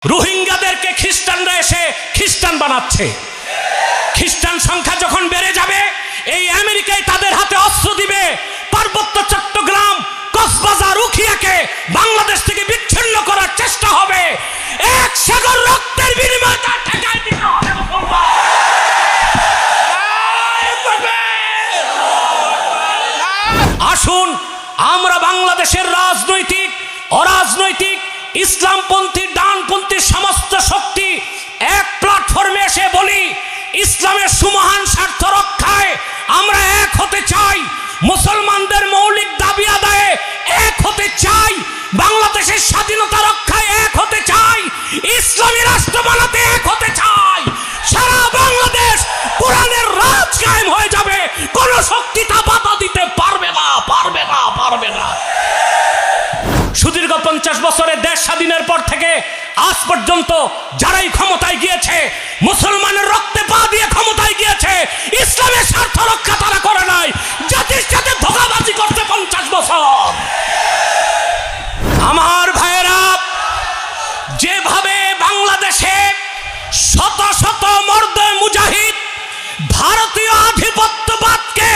রোহিঙ্গাদেরকে খ্রিস্টানরা এসে খ্রিস্টান বানাচ্ছে। খ্রিস্টান সংখ্যা যখন বেড়ে যাবে, এই আমেরিকায় তাদের হাতে অস্ত্র দিবে। পার্বত্য চট্টগ্রাম, কক্সবাজার, উখিয়াকে বাংলাদেশ থেকে বিচ্ছিন্ন করার চেষ্টা হবে। এক সাগর রক্তের বিনিময়ে তা ঠেকায় দিতে হবে। আসুন আমরা বাংলাদেশের রাজনৈতিক, অরাজনৈতিক, ইসলামপন্থী, ডানপন্থী সমস্ত শক্তি এক প্ল্যাটফর্মে এসে বলি, ইসলামের সুমহান স্বার্থ রক্ষায় আমরা এক হতে চাই। মুসলমানদের মৌলিক দাবি আদায়ে এক হতে চাই। বাংলাদেশের স্বাধীনতা রক্ষায় এক হতে চাই। ইসলামী রাষ্ট্র বানাতে এক হতে চাই। সারা বাংলাদেশ কোরআনের রাজ কায়েম হয়ে যাবে। কোন শক্তি তা বাধা দিতে পারবে না, পারবে না, পারবে না। সুদীর্ঘ 50 বছরের দেশ স্বাধীনের পর থেকে আজ পর্যন্ত যারাই ক্ষমতায় গিয়েছে, মুসলমানের রক্তে পা দিয়ে ক্ষমতায় গিয়েছে, ইসলামের স্বার্থ রক্ষা তারা করে নাই। জাতির সাথে ধোঁকাবাজি করতে 50 বছর। আমার ভাইয়েরা, যেভাবে বাংলাদেশে শত শত মর্দ মুজাহিদ ভারতীয় আধিপত্যবাদকে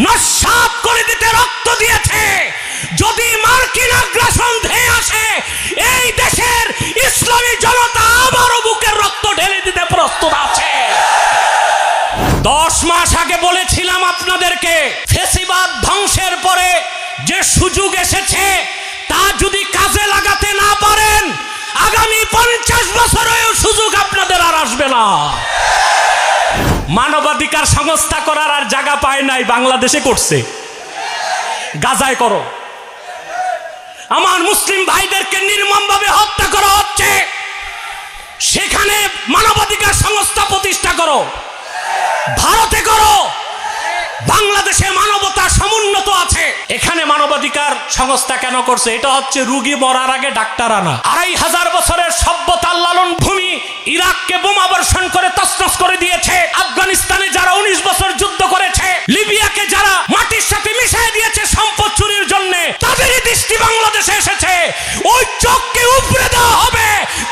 নস্যাৎ করে দিতে রক্ত দিয়েছে, যদি মার্কিন আগ্রাসন ধেয়ে আসে, এই দেশের ইসলামী জনতা আবারও বুকের রক্ত ঢেলে দিতে প্রস্তুত আছে। 10 মাস আগে বলেছিলাম আপনাদেরকে, ফ্যাসিবাদ ধ্বংসের পরে যে সুযোগ এসেছে তা যদি কাজে লাগাতে না পারেন, আগামী 50 বছরেও সুযোগ আপনাদের আর আসবে না। মানবাধিকার সংস্থা করার আর জায়গা পায় নাই, বাংলাদেশে করছে। গাজায় করো। আমার মুসলিম ভাইদেরকে নির্মমভাবে হত্যা করা হচ্ছে, সেখানে মানবাধিকার সংস্থা প্রতিষ্ঠা করো। ভারতে করো। বাংলাদেশে মানবতা সমুন্নত আছে, এখানে মানবাধিকার সংস্থা কেন করছে? এটা হচ্ছে রুগী মরার আগে ডাক্তার আনা। 2500 বছরের সভ্যতার লালন ভূমি ইরাককে বোমা বর্ষণ করে তছনছ করে দিয়েছে। আফগানিস্তানে যারা 19 বছর যুদ্ধ করেছে, লিবিয়াকে যারা মাটির সাথে মিশিয়ে দিয়েছে সম্পদ চুরির জন্য, তাদেরই দৃষ্টি বাংলাদেশে এসেছে। ওই চোখকে উপড়ে দেওয়া হবে।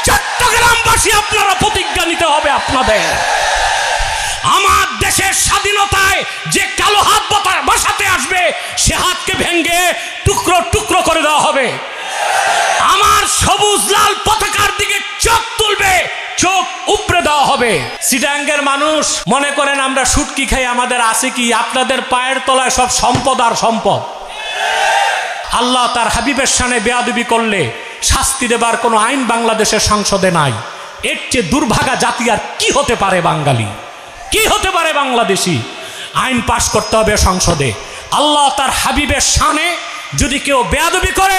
চট্টগ্রামবাসী, আপনারা প্রতিজ্ঞা নিতে হবে আপনাদের। আমার দেশের স্বাধীনতায় যে কালো হাত বসাতে আসবে, সে হাতকে ভেঙে টুকরো টুকরো করে দেওয়া হবে। আমার সবুজ লাল পতাকার দিকে চোখ তুলবে, চোখ উপড়ে দেওয়া হবে। চিটাঙ্গের মানুষ মনে করেন আমরা শুটকি খাই, আমাদের আছে কি? আপনাদের পায়ের তলায় সব সম্পদ আর সম্পদ। আল্লাহ তার হাবিবের শানে বেয়াদবি করলে শাস্তি দেবার কোনো আইন বাংলাদেশের সংসদে নাই। এর চেয়ে দুর্ভাগা জাতি আর কি হতে পারে? বাঙালি কি হতে পারে? বাংলাদেশি আইন পাশ করতে হবে সংসদে। আল্লাহ তার হাবিবের শানে যদি কেউ বেয়াদবি করে,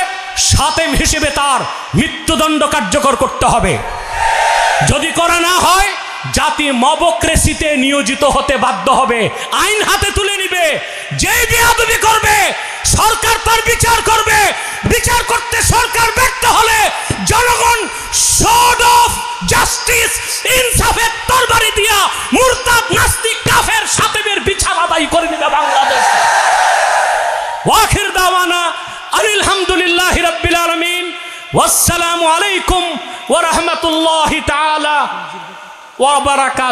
সাতেম হিসেবে তার মৃত্যুদণ্ড কার্যকর করতে হবে। যদি করা না হয়, জাতি মবক্রেসিতে নিয়োজিত হতে বাধ্য হবে। আইন হাতে তুলে নিবে। যে বেয়াদবি করবে, সরকার তার বিচার করবে। বিচার করতে সরকার ব্যর্থ হলে জনগণ সোর্ড অফ জাস্টিস, ইনসাফের তরবারি দিয়া মুরতাদ, নাস্তিক, কাফের, সাতেমের বিচার আদায় করে দিবে বাংলাদেশ। ওয়াখির দাওয়ানা আলহামদুলিল্লাহি রাব্বিল আলামিন। ওয়াসসালামু আলাইকুম ওয়া রাহমাতুল্লাহি তাআলা ওয়া বারাকাতুহু।